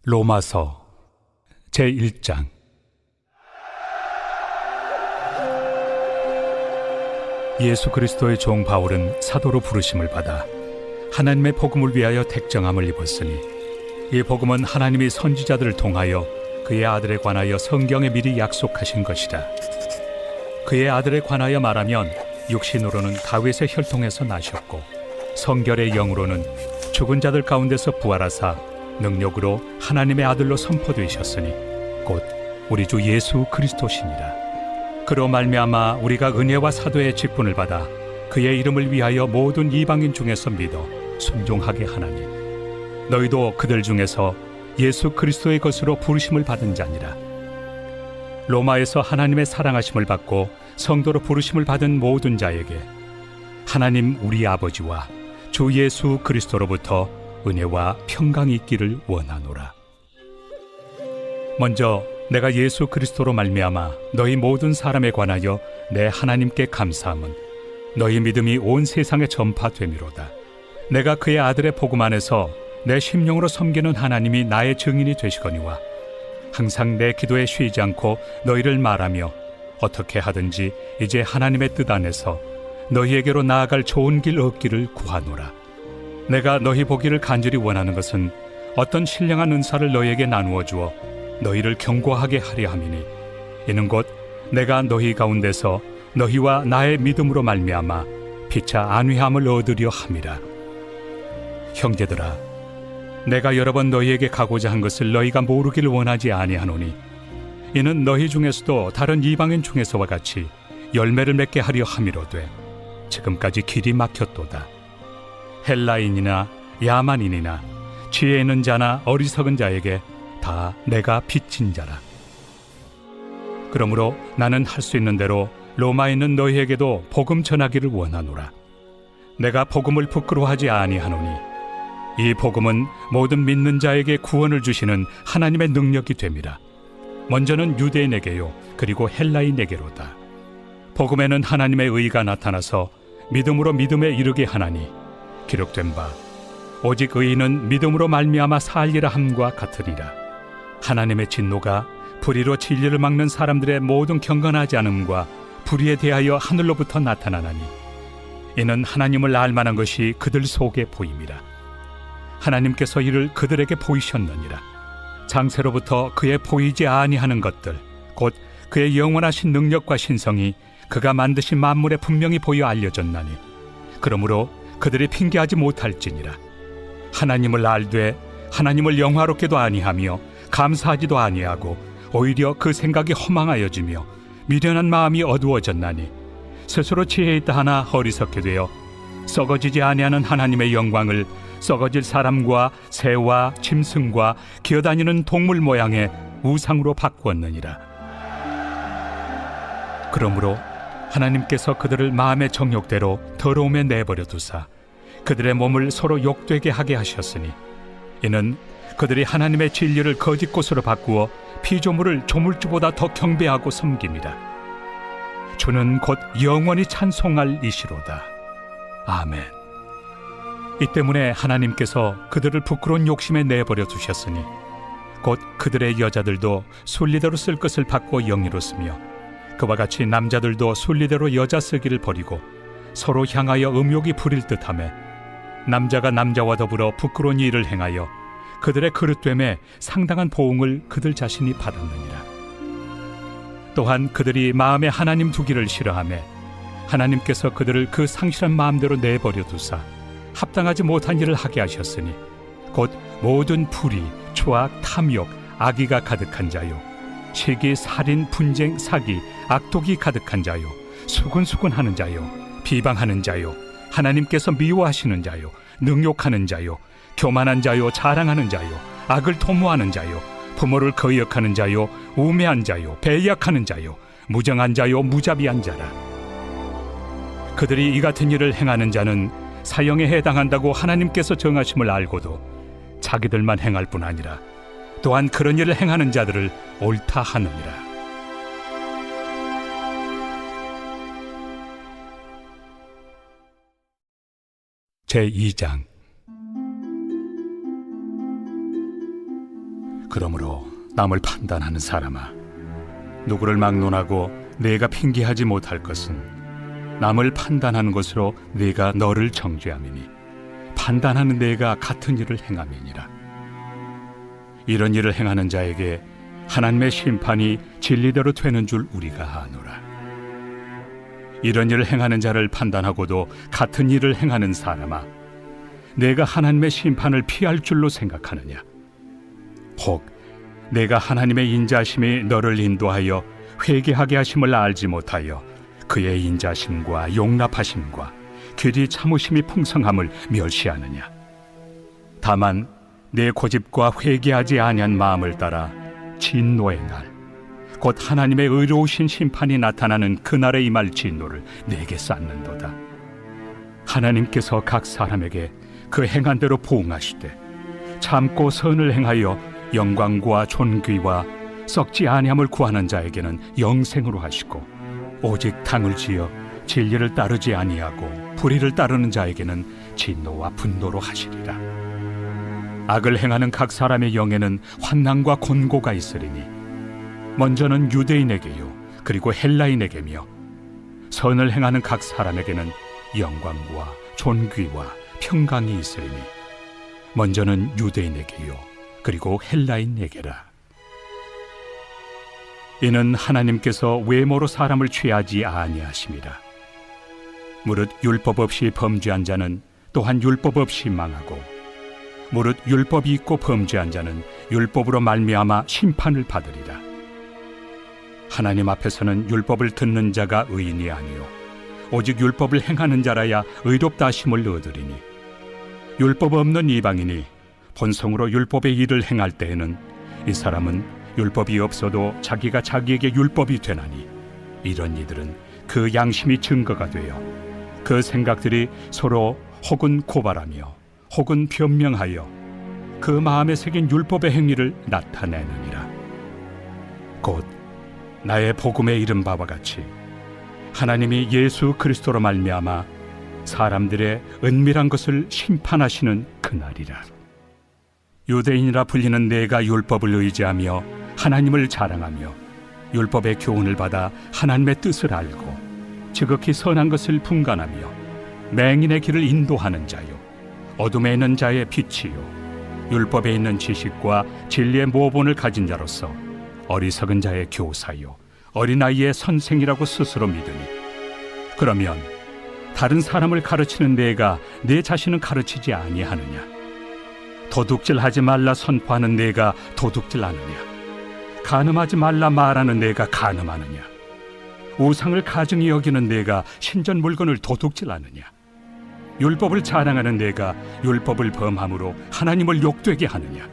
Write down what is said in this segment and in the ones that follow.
로마서 제1장. 예수 그리스도의 종 바울은 사도로 부르심을 받아 하나님의 복음을 위하여 택정함을 입었으니, 이 복음은 하나님이 선지자들을 통하여 그의 아들에 관하여 성경에 미리 약속하신 것이라. 그의 아들에 관하여 말하면 육신으로는 다윗의 혈통에서 나셨고, 성결의 영으로는 죽은 자들 가운데서 부활하사 능력으로 하나님의 아들로 선포되셨으니 곧 우리 주 예수 그리스도시니라. 그로 말미암아 우리가 은혜와 사도의 직분을 받아 그의 이름을 위하여 모든 이방인 중에서 믿어 순종하게 하나니, 너희도 그들 중에서 예수 그리스도의 것으로 부르심을 받은 자니라. 로마에서 하나님의 사랑하심을 받고 성도로 부르심을 받은 모든 자에게 하나님 우리 아버지와 주 예수 그리스도로부터 은혜와 평강이 있기를 원하노라. 먼저 내가 예수 그리스도로 말미암아 너희 모든 사람에 관하여 내 하나님께 감사함은 너희 믿음이 온 세상에 전파됨이로다. 내가 그의 아들의 복음 안에서 내 심령으로 섬기는 하나님이 나의 증인이 되시거니와, 항상 내 기도에 쉬지 않고 너희를 말하며 어떻게 하든지 이제 하나님의 뜻 안에서 너희에게로 나아갈 좋은 길 얻기를 구하노라. 내가 너희 보기를 간절히 원하는 것은 어떤 신령한 은사를 너희에게 나누어 주어 너희를 견고하게 하려 함이니, 이는 곧 내가 너희 가운데서 너희와 나의 믿음으로 말미암아 피차 안위함을 얻으려 함이라. 형제들아, 내가 여러 번 너희에게 가고자 한 것을 너희가 모르기를 원하지 아니하노니, 이는 너희 중에서도 다른 이방인 중에서와 같이 열매를 맺게 하려 함이로되 지금까지 길이 막혔도다. 헬라인이나 야만인이나 지혜 있는 자나 어리석은 자에게 다 내가 빚진 자라. 그러므로 나는 할 수 있는 대로 로마에 있는 너희에게도 복음 전하기를 원하노라. 내가 복음을 부끄러워하지 아니하노니, 이 복음은 모든 믿는 자에게 구원을 주시는 하나님의 능력이 됨이라. 먼저는 유대인에게요, 그리고 헬라인에게로다. 복음에는 하나님의 의가 나타나서 믿음으로 믿음에 이르게 하나니, 기록된 바 오직 의인은 믿음으로 말미암아 살리라 함과 같으리라. 하나님의 진노가 불의로 진리를 막는 사람들의 모든 경건하지 않음과 불의에 대하여 하늘로부터 나타나나니, 이는 하나님을 알 만한 것이 그들 속에 보임이라. 하나님께서 이를 그들에게 보이셨느니라. 장세로부터 그의 보이지 아니하는 것들, 곧 그의 영원하신 능력과 신성이 그가 만드신 만물에 분명히 보여 알려졌나니, 그러므로 그들이 핑계하지 못할지니라. 하나님을 알되 하나님을 영화롭게도 아니하며 감사하지도 아니하고 오히려 그 생각이 허망하여지며 미련한 마음이 어두워졌나니, 스스로 지혜 있다 하나 어리석게 되어 썩어지지 아니하는 하나님의 영광을 썩어질 사람과 새와 짐승과 기어다니는 동물 모양의 우상으로 바꾸었느니라. 그러므로 하나님께서 그들을 마음의 정욕대로 더러움에 내버려 두사 그들의 몸을 서로 욕되게 하게 하셨으니, 이는 그들이 하나님의 진리를 거짓 곳으로 바꾸어 피조물을 조물주보다 더 경배하고 섬깁니다. 주는 곧 영원히 찬송할 이시로다. 아멘. 이 때문에 하나님께서 그들을 부끄러운 욕심에 내버려 두셨으니, 곧 그들의 여자들도 순리대로 쓸 것을 받고 영리로 쓰며, 그와 같이 남자들도 순리대로 여자 쓰기를 버리고 서로 향하여 음욕이 부릴 듯하며, 남자가 남자와 더불어 부끄러운 일을 행하여 그들의 그릇됨에 상당한 보응을 그들 자신이 받았느니라. 또한 그들이 마음에 하나님 두기를 싫어하며 하나님께서 그들을 그 상실한 마음대로 내버려 두사 합당하지 못한 일을 하게 하셨으니, 곧 모든 불의, 추악, 탐욕, 악의가 가득한 자요, 시기, 살인, 분쟁, 사기, 악독이 가득한 자요, 수근수근하는 자요, 비방하는 자요, 하나님께서 미워하시는 자요, 능욕하는 자요, 교만한 자요, 자랑하는 자요, 악을 도모하는 자요, 부모를 거역하는 자요, 우매한 자요, 배약하는 자요, 무정한 자요, 무자비한 자라. 그들이 이 같은 일을 행하는 자는 사형에 해당한다고 하나님께서 정하심을 알고도 자기들만 행할 뿐 아니라 또한 그런 일을 행하는 자들을 옳다 하느니라. 제2장. 그러므로 남을 판단하는 사람아, 누구를 막론하고 내가 핑계하지 못할 것은 남을 판단하는 것으로 네가 너를 정죄함이니 판단하는 내가 같은 일을 행함이니라. 이런 일을 행하는 자에게 하나님의 심판이 진리대로 되는 줄 우리가 아노라. 이런 일을 행하는 자를 판단하고도 같은 일을 행하는 사람아, 내가 하나님의 심판을 피할 줄로 생각하느냐? 혹 내가 하나님의 인자심이 너를 인도하여 회개하게 하심을 알지 못하여 그의 인자심과 용납하심과 길이 참으심이 풍성함을 멸시하느냐? 다만 내 고집과 회개하지 아니한 마음을 따라 진노의 날, 곧 하나님의 의로우신 심판이 나타나는 그날에 임할 진노를 내게 쌓는도다. 하나님께서 각 사람에게 그 행한 대로 보응하시되 참고 선을 행하여 영광과 존귀와 썩지 아니함을 구하는 자에게는 영생으로 하시고, 오직 당을 지어 진리를 따르지 아니하고 불의를 따르는 자에게는 진노와 분노로 하시리라. 악을 행하는 각 사람의 영에는 환난과 곤고가 있으리니 먼저는 유대인에게요 그리고 헬라인에게며, 선을 행하는 각 사람에게는 영광과 존귀와 평강이 있으리니 먼저는 유대인에게요 그리고 헬라인에게라. 이는 하나님께서 외모로 사람을 취하지 아니하심이라. 무릇 율법 없이 범죄한 자는 또한 율법 없이 망하고, 무릇 율법이 있고 범죄한 자는 율법으로 말미암아 심판을 받으리라. 하나님 앞에서는 율법을 듣는 자가 의인이 아니요 오직 율법을 행하는 자라야 의롭다 하심을 얻으리니, 율법 없는 이방인이 본성으로 율법의 일을 행할 때에는 이 사람은 율법이 없어도 자기가 자기에게 율법이 되나니, 이런 이들은 그 양심이 증거가 되어 그 생각들이 서로 혹은 고발하며 혹은 변명하여 그 마음에 새긴 율법의 행위를 나타내느니라. 곧 나의 복음에 이른 바와 같이 하나님이 예수 그리스도로 말미암아 사람들의 은밀한 것을 심판하시는 그날이라. 유대인이라 불리는 내가 율법을 의지하며 하나님을 자랑하며 율법의 교훈을 받아 하나님의 뜻을 알고 지극히 선한 것을 분간하며 맹인의 길을 인도하는 자요 어둠에 있는 자의 빛이요 율법에 있는 지식과 진리의 모본을 가진 자로서 어리석은 자의 교사요 어린아이의 선생이라고 스스로 믿으니, 그러면 다른 사람을 가르치는 내가 내 자신은 가르치지 아니하느냐? 도둑질하지 말라 선포하는 내가 도둑질하느냐? 간음하지 말라 말하는 내가 간음하느냐? 우상을 가증히 여기는 내가 신전 물건을 도둑질하느냐? 율법을 자랑하는 내가 율법을 범함으로 하나님을 욕되게 하느냐?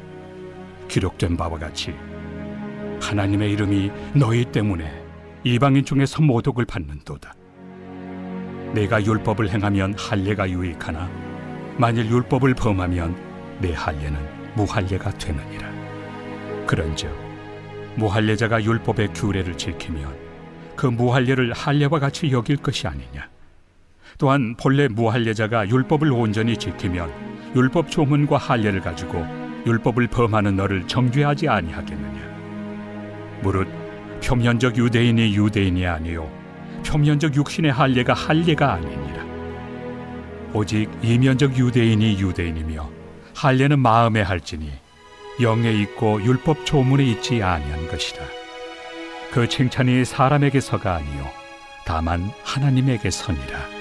기록된 바와 같이 하나님의 이름이 너희 때문에 이방인 중에서 모독을 받는도다. 내가 율법을 행하면 할례가 유익하나 만일 율법을 범하면 내 할례는 무할례가 되느니라. 그런즉 무할례자가 율법의 규례를 지키면 그 무할례를 할례와 같이 여길 것이 아니냐? 또한 본래 무할례자가 율법을 온전히 지키면 율법 조문과 할례를 가지고 율법을 범하는 너를 정죄하지 아니하겠느냐? 무릇 표면적 유대인이 유대인이 아니요 표면적 육신의 할례가 할례가 아니니라. 오직 이면적 유대인이 유대인이며 할례는 마음에 할지니 영에 있고 율법 조문에 있지 아니한 것이라. 그 칭찬이 사람에게서가 아니요 다만 하나님에게서니라.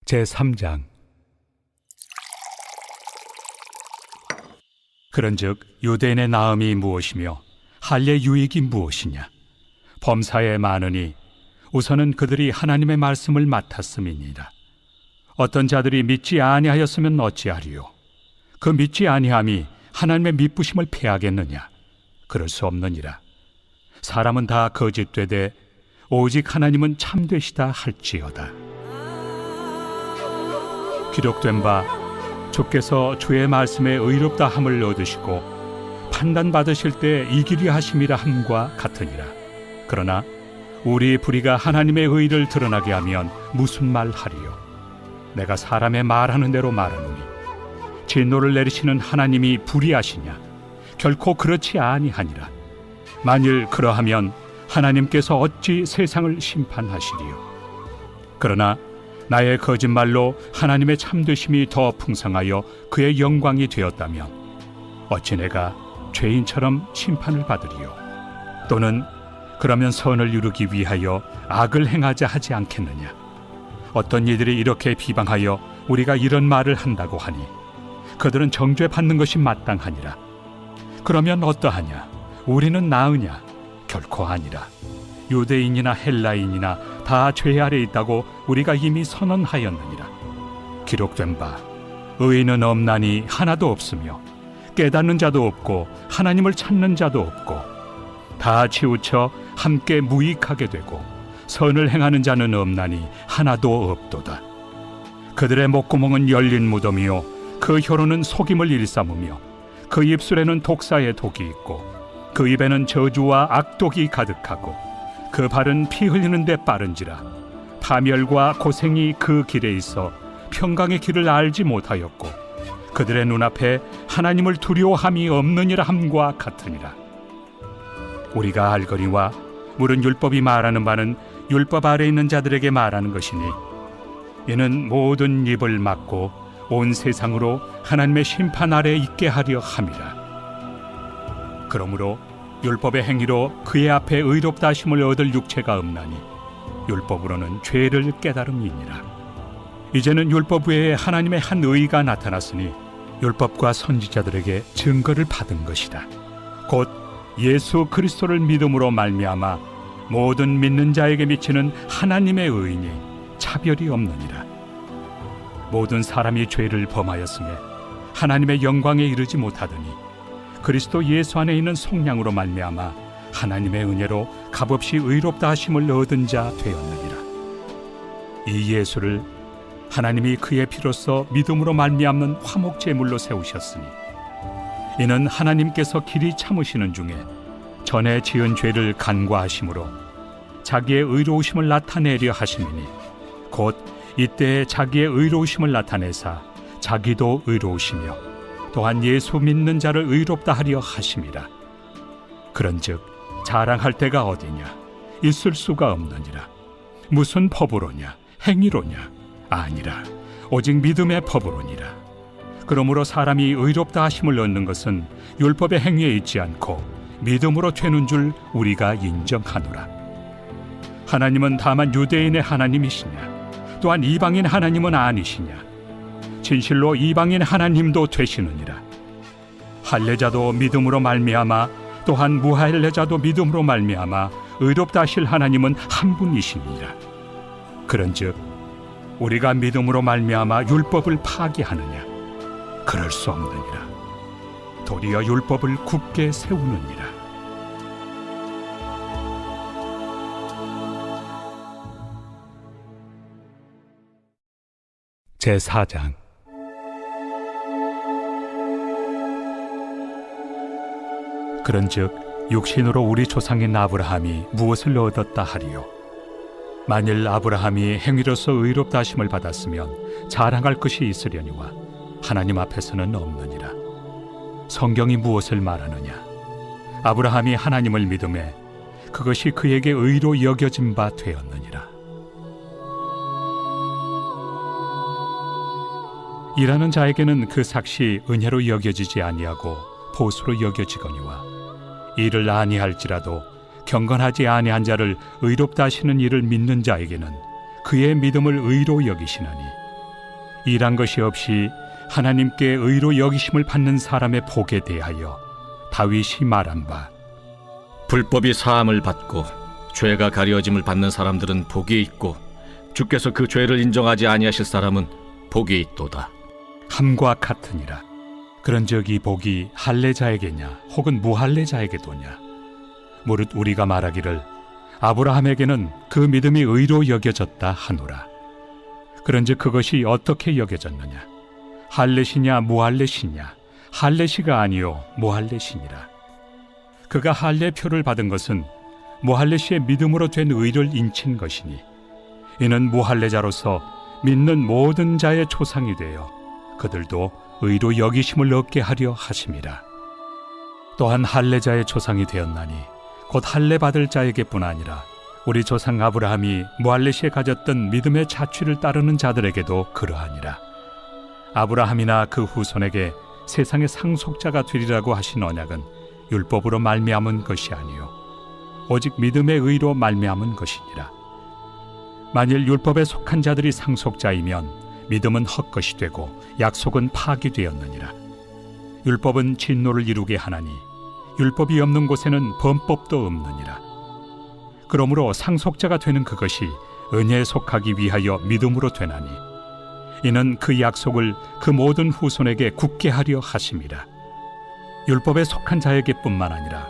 제3장. 그런즉 유대인의 나음이 무엇이며 할례 유익이 무엇이냐? 범사에 많으니 우선은 그들이 하나님의 말씀을 맡았음이니라. 어떤 자들이 믿지 아니하였으면 어찌하리요? 그 믿지 아니함이 하나님의 미쁘심을 패하겠느냐? 그럴 수 없느니라. 사람은 다 거짓되되 오직 하나님은 참되시다 할지어다. 기록된 바 주께서 주의 말씀에 의롭다 함을 얻으시고 판단받으실 때 이기리 하심이라 함과 같으니라. 그러나 우리 불의가 하나님의 의를 드러나게 하면 무슨 말 하리요? 내가 사람의 말하는 대로 말하노니 진노를 내리시는 하나님이 불의하시냐? 결코 그렇지 아니하니라. 만일 그러하면 하나님께서 어찌 세상을 심판하시리요? 그러나 나의 거짓말로 하나님의 참되심이 더 풍성하여 그의 영광이 되었다면 어찌 내가 죄인처럼 심판을 받으리요? 또는 그러면 선을 이루기 위하여 악을 행하자 하지 않겠느냐? 어떤 이들이 이렇게 비방하여 우리가 이런 말을 한다고 하니 그들은 정죄받는 것이 마땅하니라. 그러면 어떠하냐? 우리는 나으냐? 결코 아니라. 유대인이나 헬라인이나 다 죄 아래 있다고 우리가 이미 선언하였느니라. 기록된 바 의인은 없나니 하나도 없으며 깨닫는 자도 없고 하나님을 찾는 자도 없고 다 치우쳐 함께 무익하게 되고 선을 행하는 자는 없나니 하나도 없도다. 그들의 목구멍은 열린 무덤이요 그 혀로는 속임을 일삼으며 그 입술에는 독사의 독이 있고 그 입에는 저주와 악독이 가득하고 그 발은 피 흘리는 데 빠른지라. 파멸과 고생이 그 길에 있어 평강의 길을 알지 못하였고 그들의 눈앞에 하나님을 두려워함이 없느니라 함과 같으니라. 우리가 알거니와 물은 율법이 말하는 바는 율법 아래 있는 자들에게 말하는 것이니 이는 모든 입을 막고 온 세상으로 하나님의 심판 아래 있게 하려 함이라. 그러므로 율법의 행위로 그의 앞에 의롭다 하심을 얻을 육체가 없나니 율법으로는 죄를 깨달음이니라. 이제는 율법 외에 하나님의 한 의가 나타났으니 율법과 선지자들에게 증거를 받은 것이다. 곧 예수 그리스도를 믿음으로 말미암아 모든 믿는 자에게 미치는 하나님의 의인이 차별이 없느니라. 모든 사람이 죄를 범하였음에 하나님의 영광에 이르지 못하더니 그리스도 예수 안에 있는 속량으로 말미암아 하나님의 은혜로 값없이 의롭다 하심을 얻은 자 되었느니라. 이 예수를 하나님이 그의 피로써 믿음으로 말미암는 화목 제물로 세우셨으니 이는 하나님께서 길이 참으시는 중에 전에 지은 죄를 간과하심으로 자기의 의로우심을 나타내려 하심이니 곧 이때에 자기의 의로우심을 나타내사 자기도 의로우시며 또한 예수 믿는 자를 의롭다 하려 하심이라. 그런즉 자랑할 데가 어디냐? 있을 수가 없느니라. 무슨 법으로냐? 행위로냐? 아니라 오직 믿음의 법으로니라. 그러므로 사람이 의롭다 하심을 얻는 것은 율법의 행위에 있지 않고 믿음으로 되는 줄 우리가 인정하노라. 하나님은 다만 유대인의 하나님이시냐? 또한 이방인 하나님은 아니시냐? 진실로 이방인 하나님도 되시느니라. 할례자도 믿음으로 말미암아 또한 무할례자도 믿음으로 말미암아 의롭다 하실 하나님은 한 분이시니라. 그런즉 우리가 믿음으로 말미암아 율법을 파기하느냐? 그럴 수 없느니라. 도리어 율법을 굳게 세우느니라. 제4장. 그런즉 육신으로 우리 조상인 아브라함이 무엇을 얻었다 하리요? 만일 아브라함이 행위로서 의롭다 하심을 받았으면 자랑할 것이 있으려니와 하나님 앞에서는 없느니라. 성경이 무엇을 말하느냐? 아브라함이 하나님을 믿음에 그것이 그에게 의로 여겨진 바 되었느니라. 일하는 자에게는 그 삭시 은혜로 여겨지지 아니하고 보수로 여겨지거니와 일을 아니할지라도 경건하지 아니한 자를 의롭다 하시는 이를 믿는 자에게는 그의 믿음을 의로 여기시나니 일한 것이 없이 하나님께 의로 여기심을 받는 사람의 복에 대하여 다윗이 말한 바 불법이 사함을 받고 죄가 가려짐을 받는 사람들은 복이 있고 주께서 그 죄를 인정하지 아니하실 사람은 복이 있도다 함과 같으니라. 그런즉 이 복이 할례자에게냐 혹은 무할례자에게도냐? 무릇 우리가 말하기를 아브라함에게는 그 믿음이 의로 여겨졌다 하노라. 그런즉 그것이 어떻게 여겨졌느냐? 할례시냐 무할례시냐? 할례시가 아니요 무할례시니라. 그가 할례표를 받은 것은 무할례시의 믿음으로 된 의를 인친 것이니 이는 무할례자로서 믿는 모든 자의 조상이 되어 그들도 의로 여기심을 얻게 하려 하심이라. 또한 할례자의 조상이 되었나니 곧 할례 받을 자에게뿐 아니라 우리 조상 아브라함이 무할레시에 가졌던 믿음의 자취를 따르는 자들에게도 그러하니라. 아브라함이나 그 후손에게 세상의 상속자가 되리라고 하신 언약은 율법으로 말미암은 것이 아니요 오직 믿음의 의로 말미암은 것이니라. 만일 율법에 속한 자들이 상속자이면 믿음은 헛것이 되고 약속은 파기되었느니라. 율법은 진노를 이루게 하나니 율법이 없는 곳에는 범법도 없느니라. 그러므로 상속자가 되는 그것이 은혜에 속하기 위하여 믿음으로 되나니 이는 그 약속을 그 모든 후손에게 굳게 하려 하심이라. 율법에 속한 자에게뿐만 아니라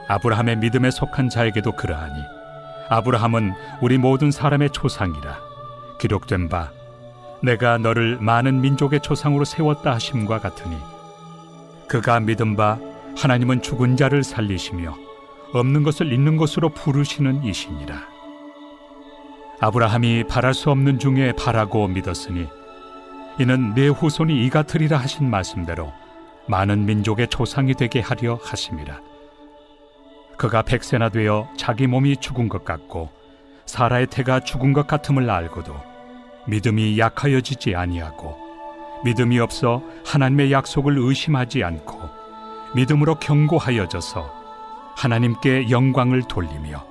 아브라함의 믿음에 속한 자에게도 그러하니 아브라함은 우리 모든 사람의 조상이라. 기록된 바 내가 너를 많은 민족의 조상으로 세웠다 하심과 같으니 그가 믿은 바 하나님은 죽은 자를 살리시며 없는 것을 있는 것으로 부르시는 이시니라. 아브라함이 바랄 수 없는 중에 바라고 믿었으니 이는 내 후손이 이같으리라 하신 말씀대로 많은 민족의 조상이 되게 하려 하심이라. 그가 100세나 되어 자기 몸이 죽은 것 같고 사라의 태가 죽은 것 같음을 알고도 믿음이 약하여지지 아니하고 믿음이 없어 하나님의 약속을 의심하지 않고 믿음으로 견고하여져서 하나님께 영광을 돌리며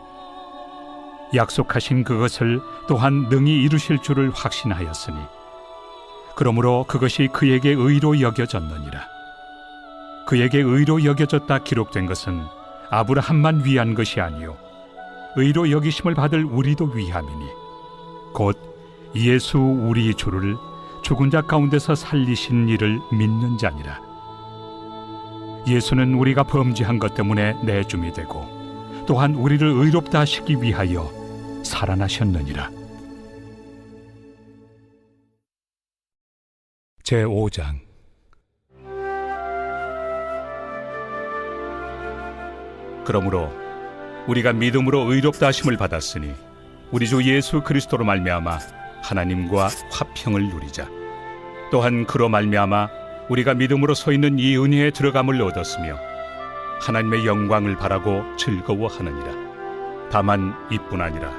약속하신 그것을 또한 능히 이루실 줄을 확신하였으니 그러므로 그것이 그에게 의로 여겨졌느니라. 그에게 의로 여겨졌다 기록된 것은 아브라함만 위한 것이 아니요 의로 여기심을 받을 우리도 위함이니 곧 예수 우리 주를 죽은 자 가운데서 살리신 이를 믿는 자니라. 예수는 우리가 범죄한 것 때문에 내줌이 되고 또한 우리를 의롭다 하시기 위하여 살아나셨느니라. 제5장. 그러므로 우리가 믿음으로 의롭다 하심을 받았으니 우리 주 예수 그리스도로 말미암아 하나님과 화평을 누리자. 또한 그로 말미암아 우리가 믿음으로 서 있는 이 은혜에 들어감을 얻었으며 하나님의 영광을 바라고 즐거워하느니라. 다만 이뿐 아니라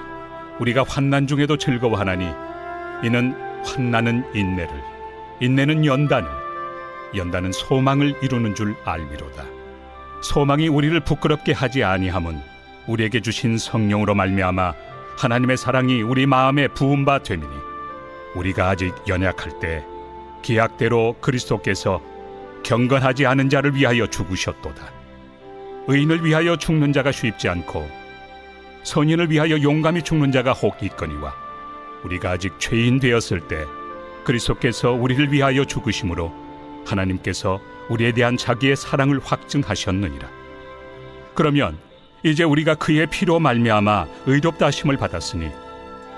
우리가 환난 중에도 즐거워하나니 이는 환난은 인내를, 인내는 연단을, 연단은 소망을 이루는 줄 알미로다. 소망이 우리를 부끄럽게 하지 아니함은 우리에게 주신 성령으로 말미암아 하나님의 사랑이 우리 마음에 부은 바 됨이니 우리가 아직 연약할 때 기약대로 그리스도께서 경건하지 않은 자를 위하여 죽으셨도다. 의인을 위하여 죽는 자가 쉽지 않고 선인을 위하여 용감히 죽는 자가 혹 있거니와 우리가 아직 죄인 되었을 때 그리스도께서 우리를 위하여 죽으심으로 하나님께서 우리에 대한 자기의 사랑을 확증하셨느니라. 그러면 이제 우리가 그의 피로 말미암아 의롭다 하심을 받았으니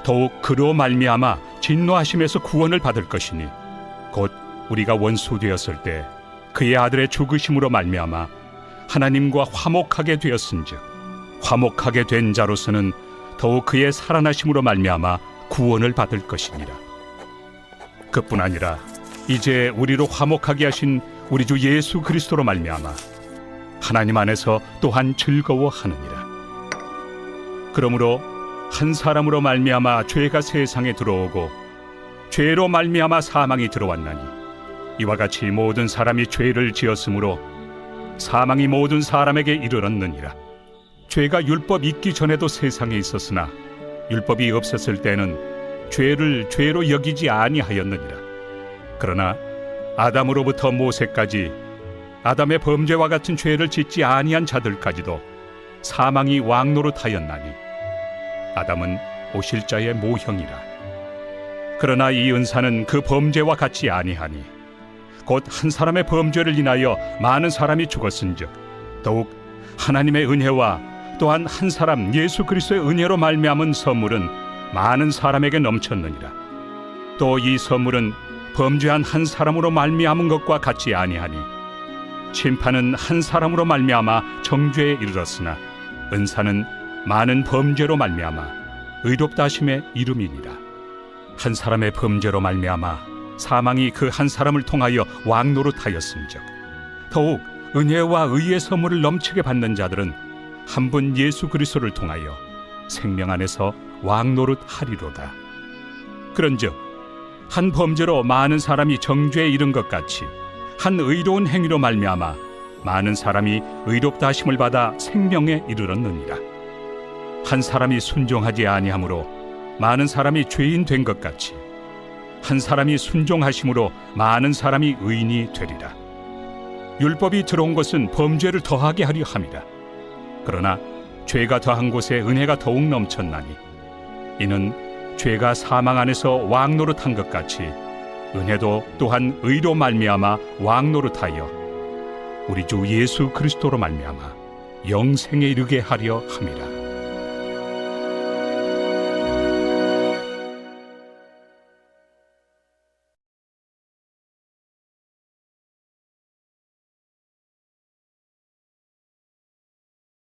더욱 그로 말미암아 진노하심에서 구원을 받을 것이니 곧 우리가 원수 되었을 때 그의 아들의 죽으심으로 말미암아 하나님과 화목하게 되었은즉 화목하게 된 자로서는 더욱 그의 살아나심으로 말미암아 구원을 받을 것이니라. 그뿐 아니라 이제 우리로 화목하게 하신 우리 주 예수 그리스도로 말미암아 하나님 안에서 또한 즐거워하느니라. 그러므로 한 사람으로 말미암아 죄가 세상에 들어오고 죄로 말미암아 사망이 들어왔나니 이와 같이 모든 사람이 죄를 지었으므로 사망이 모든 사람에게 이르렀느니라. 죄가 율법 있기 전에도 세상에 있었으나 율법이 없었을 때는 죄를 죄로 여기지 아니하였느니라. 그러나 아담으로부터 모세까지 아담의 범죄와 같은 죄를 짓지 아니한 자들까지도 사망이 왕노릇하였나니 아담은 오실 자의 모형이라. 그러나 이 은사는 그 범죄와 같지 아니하니 곧 한 사람의 범죄를 인하여 많은 사람이 죽었은즉 더욱 하나님의 은혜와 또한 한 사람 예수 그리스도의 은혜로 말미암은 선물은 많은 사람에게 넘쳤느니라. 또 이 선물은 범죄한 한 사람으로 말미암은 것과 같지 아니하니 심판은 한 사람으로 말미암아 정죄에 이르렀으나 은사는 많은 범죄로 말미암아 의롭다 하심의 이름이니라. 한 사람의 범죄로 말미암아 사망이 그 한 사람을 통하여 왕노릇하였은즉 더욱 은혜와 의의 선물을 넘치게 받는 자들은 한 분 예수 그리스도를 통하여 생명 안에서 왕노릇하리로다. 그런즉 한 범죄로 많은 사람이 정죄에 이른 것 같이 한 의로운 행위로 말미암아 많은 사람이 의롭다 하심을 받아 생명에 이르렀느니라. 한 사람이 순종하지 아니하므로 많은 사람이 죄인 된 것 같이 한 사람이 순종하심으로 많은 사람이 의인이 되리라. 율법이 들어온 것은 범죄를 더하게 하려 함이라. 그러나 죄가 더한 곳에 은혜가 더욱 넘쳤나니 이는 죄가 사망 안에서 왕노릇한 것 같이 은혜도 또한 의로 말미암아 왕노릇하여 우리 주 예수 그리스도로 말미암아 영생에 이르게 하려 함이라.